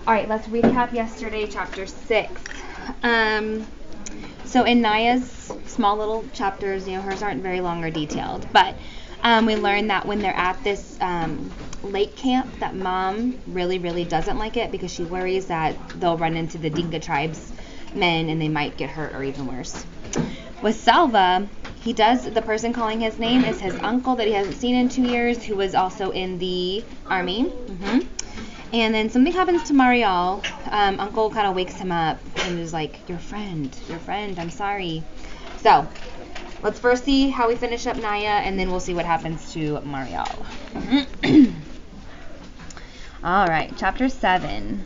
All right, let's recap yesterday, chapter 6. So in Naya's small little chapters, hers aren't very long or detailed, but we learned that when they're at this lake camp, that Mom really, really doesn't like it because she worries that they'll run into the Dinka tribes men and they might get hurt or even worse. With Salva, the person calling his name is his uncle that he hasn't seen in 2 years, who was also in the army. And then something happens to Marial. Uncle kind of wakes him up and is like, your friend, I'm sorry. So, let's first see how we finish up Naya, and then we'll see what happens to Marial. All right, chapter 7.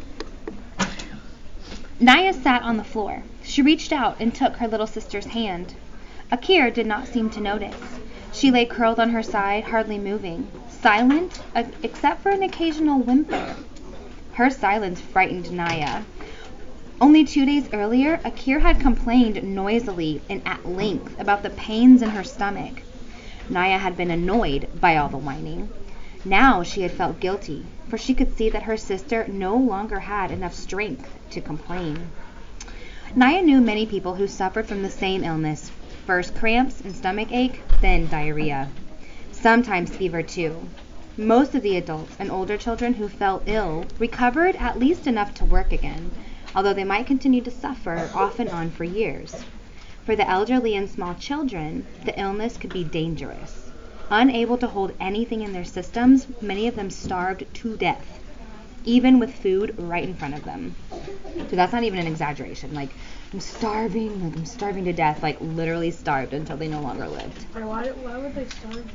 Naya sat on the floor. She reached out and took her little sister's hand. Akir did not seem to notice. She lay curled on her side, hardly moving, silent except for an occasional whimper. Her silence frightened Naya. Only 2 days earlier, Akir had complained noisily and at length about the pains in her stomach. Naya had been annoyed by all the whining. Now she had felt guilty, for she could see that her sister no longer had enough strength to complain. Naya knew many people who suffered from the same illness, first cramps and stomach ache, then diarrhea. Sometimes fever too. Most of the adults and older children who fell ill recovered at least enough to work again, although they might continue to suffer off and on for years. For the elderly and small children, the illness could be dangerous. Unable to hold anything in their systems, many of them starved to death, even with food right in front of them. So that's not even an exaggeration. Like, I'm starving to death, like literally starved until they no longer lived. Why would they starve?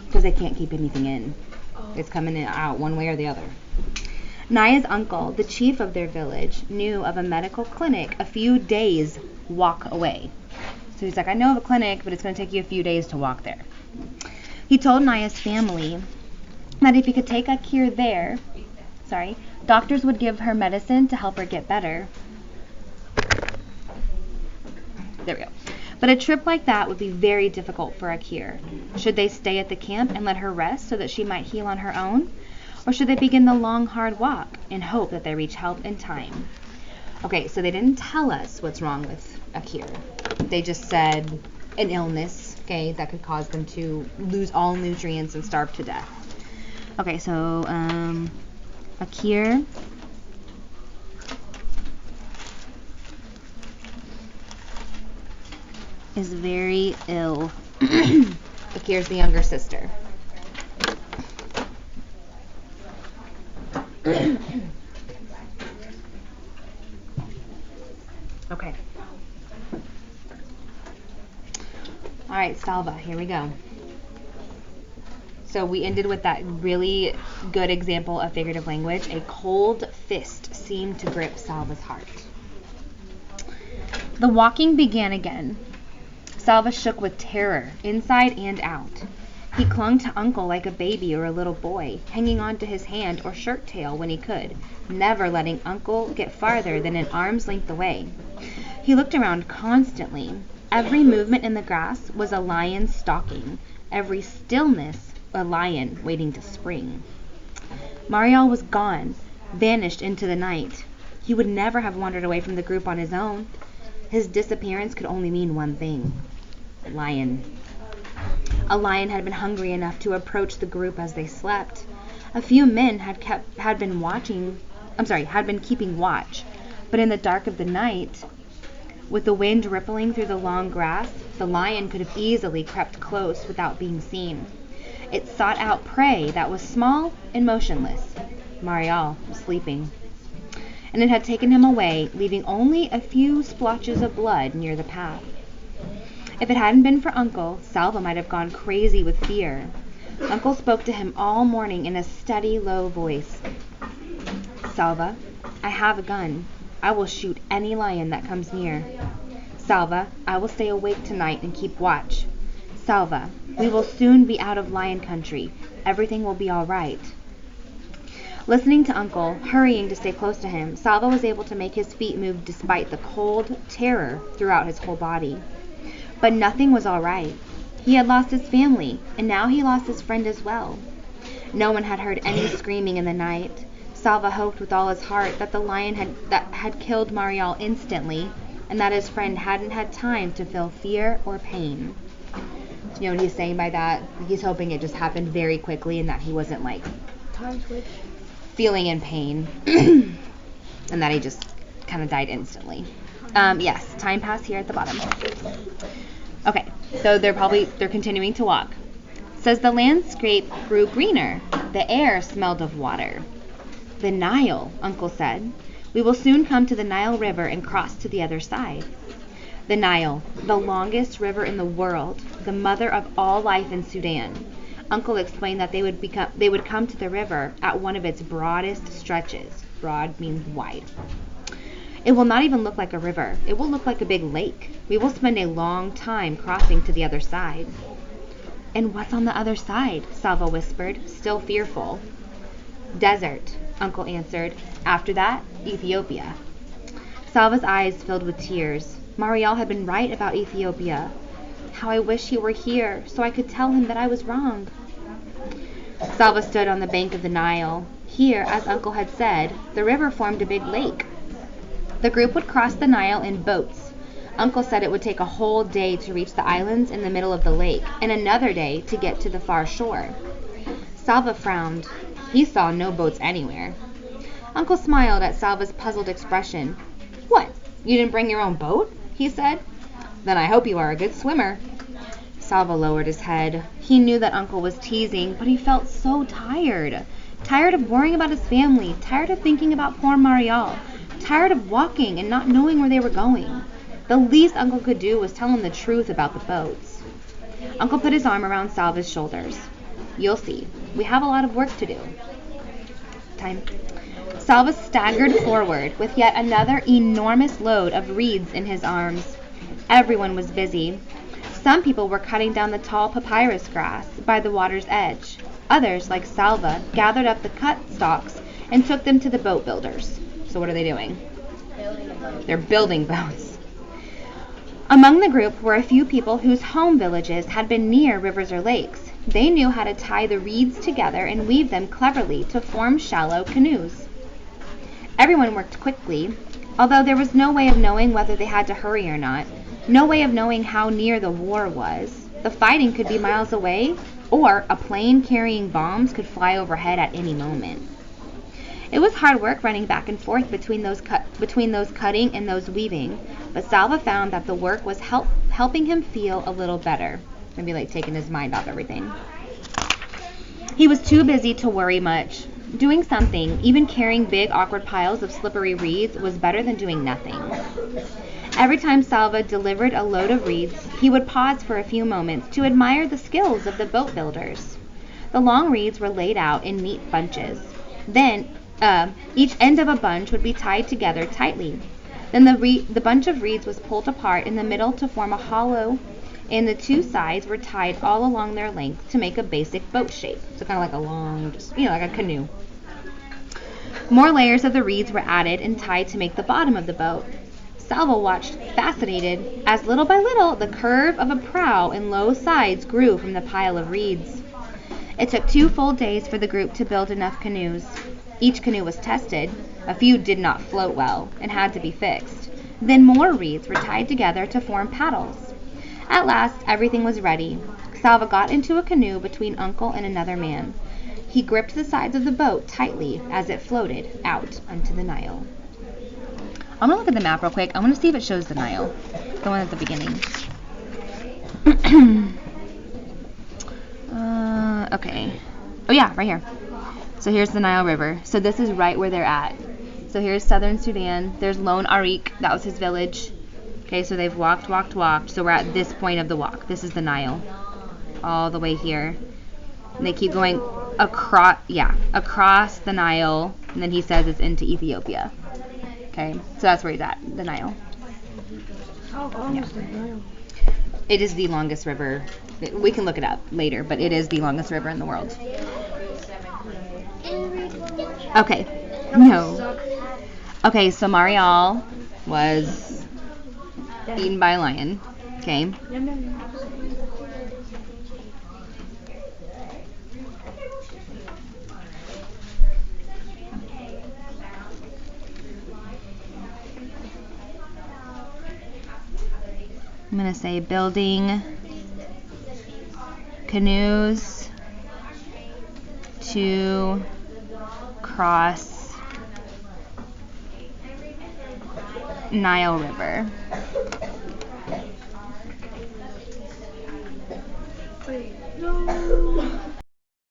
Because they can't keep anything in. It's coming out one way or the other. Naya's uncle, the chief of their village, knew of a medical clinic a few days' walk away. So he's like, I know of a clinic, but it's going to take you a few days to walk there. He told Naya's family that if he could take Akir there, doctors would give her medicine to help her get better. There we go. But a trip like that would be very difficult for Akir. Should they stay at the camp and let her rest so that she might heal on her own? Or should they begin the long, hard walk and hope that they reach help in time? Okay, so they didn't tell us what's wrong with Akir. They just said an illness, that could cause them to lose all nutrients and starve to death. Okay, so Akir is very ill. Akir's the younger sister. Okay. All right, Salva, here we go. So we ended with that really good example of figurative language. A cold fist seemed to grip Salva's heart. The walking began again. Salva shook with terror, inside and out. He clung to Uncle like a baby or a little boy, hanging on to his hand or shirt tail when he could, never letting Uncle get farther than an arm's length away. He looked around constantly. Every movement in the grass was a lion stalking, every stillness a lion waiting to spring. Marial was gone, vanished into the night. He would never have wandered away from the group on his own. His disappearance could only mean one thing. Lion. A lion had been hungry enough to approach the group as they slept. A few men had been keeping watch, but in the dark of the night, with the wind rippling through the long grass, the lion could have easily crept close without being seen. It sought out prey that was small and motionless. Marial was sleeping. And it had taken him away, leaving only a few splotches of blood near the path. If it hadn't been for Uncle, Salva might have gone crazy with fear. Uncle spoke to him all morning in a steady, low voice. Salva, I have a gun. I will shoot any lion that comes near. Salva, I will stay awake tonight and keep watch. Salva, we will soon be out of lion country. Everything will be all right. Listening to Uncle, hurrying to stay close to him, Salva was able to make his feet move despite the cold terror throughout his whole body. But nothing was all right. He had lost his family, and now he lost his friend as well. No one had heard any screaming in the night. Salva hoped with all his heart that the lion had killed Marial instantly, and that his friend hadn't had time to feel fear or pain. You know what he's saying by that? He's hoping it just happened very quickly and that he wasn't like Time switch. feeling in pain and that he just kind of died instantly. Yes, time passed here at the bottom. Okay, so they're continuing to walk. It says the landscape grew greener. The air smelled of water. The Nile, Uncle said. We will soon come to the Nile River and cross to the other side. The Nile, the longest river in the world, the mother of all life in Sudan. Uncle explained that they would come to the river at one of its broadest stretches. Broad means wide. It will not even look like a river. It will look like a big lake. We will spend a long time crossing to the other side. And what's on the other side? Salva whispered, still fearful. Desert, Uncle answered. After that, Ethiopia. Salva's eyes filled with tears. Marial had been right about Ethiopia. How I wish he were here so I could tell him that I was wrong. Salva stood on the bank of the Nile. Here, as Uncle had said, the river formed a big lake. The group would cross the Nile in boats. Uncle said it would take a whole day to reach the islands in the middle of the lake, and another day to get to the far shore. Salva frowned. He saw no boats anywhere. Uncle smiled at Salva's puzzled expression. What? You didn't bring your own boat? He said. Then I hope you are a good swimmer. Salva lowered his head. He knew that Uncle was teasing, but he felt so tired. Tired of worrying about his family, tired of thinking about poor Marial, tired of walking and not knowing where they were going. The least Uncle could do was tell him the truth about the boats. Uncle put his arm around Salva's shoulders. You'll see. We have a lot of work to do. Time. Salva staggered forward with yet another enormous load of reeds in his arms. Everyone was busy. Some people were cutting down the tall papyrus grass by the water's edge. Others, like Salva, gathered up the cut stalks and took them to the boat builders. So what are they doing? They're building boats. Among the group were a few people whose home villages had been near rivers or lakes. They knew how to tie the reeds together and weave them cleverly to form shallow canoes. Everyone worked quickly, although there was no way of knowing whether they had to hurry or not, no way of knowing how near the war was. The fighting could be miles away, or a plane carrying bombs could fly overhead at any moment. It was hard work running back and forth between those cutting and those weaving, but Salva found that the work was helping him feel a little better, maybe like taking his mind off everything. He was too busy to worry much. Doing something, even carrying big awkward piles of slippery reeds, was better than doing nothing. Every time Salva delivered a load of reeds, he would pause for a few moments to admire the skills of the boat builders. The long reeds were laid out in neat bunches. Then each end of a bunch would be tied together tightly. Then the bunch of reeds was pulled apart in the middle to form a hollow, and the two sides were tied all along their length to make a basic boat shape. So kind of like a long, like a canoe. More layers of the reeds were added and tied to make the bottom of the boat. Salva watched, fascinated, as little by little the curve of a prow and low sides grew from the pile of reeds. It took 2 full days for the group to build enough canoes. Each canoe was tested. A few did not float well and had to be fixed. Then more reeds were tied together to form paddles. At last, everything was ready. Salva got into a canoe between Uncle and another man. He gripped the sides of the boat tightly as it floated out onto the Nile. I'm going to look at the map real quick. I want to see if it shows the Nile, the one at the beginning. Okay. Oh yeah, right here. So here's the Nile River. So this is right where they're at. So here's southern Sudan. There's Lone Arik. That was his village. Okay, so they've walked. So we're at this point of the walk. This is the Nile. All the way here. And they keep going across the Nile. And then he says it's into Ethiopia. Okay, so that's where he's at, the Nile. How long is the Nile? It is the longest river. We can look it up later, but it is the longest river in the world. Okay, no. Okay, so Marial was eaten by a lion. Okay. I'm going to say building canoes to cross Nile River. Wait, no.